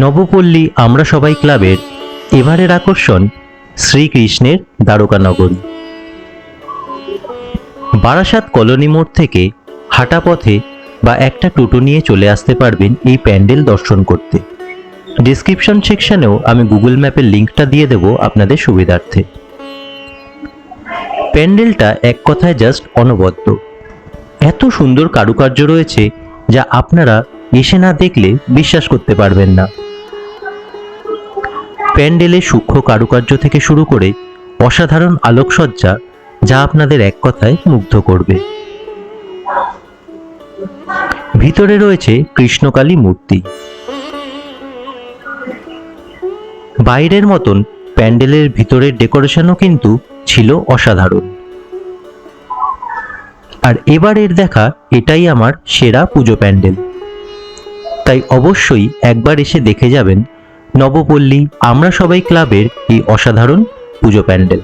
নবপল্লী আমরা সবাই ক্লাবের এবারের আকর্ষণ শ্রীকৃষ্ণের দ্বারকানগরী। বারাসাত কলোনি মোড় থেকে হাঁটা পথে বা একটা টোটো নিয়ে চলে আসতে পারবেন এই প্যান্ডেল দর্শন করতে। ডেসক্রিপশন সেকশনেও আমি গুগল ম্যাপের লিঙ্কটা দিয়ে দেব আপনাদের সুবিধার্থে। প্যান্ডেলটা এক কথায় জাস্ট অনবদ্য। এত সুন্দর কারুকার্য রয়েছে যা আপনারা এসে না দেখলে বিশ্বাস করতে পারবেন না। প্যান্ডেলের সূক্ষ্ম কারুকার্য থেকে শুরু করে অসাধারণ আলোকসজ্জা যা আপনাদের এক কথায় মুগ্ধ করবে। ভিতরে রয়েছে কৃষ্ণকালী মূর্তি। বাইরের মতন প্যান্ডেলের ভিতরের ডেকোরেশনও কিন্তু ছিল অসাধারণ। আর এবারের দেখা এটাই আমার সেরা পুজো প্যান্ডেল, তাই অবশ্যই একবার এসে দেখে যাবেন নবপল্লী আমরা সবাই ক্লাবের এই অসাধারণ পুজো প্যান্ডেল।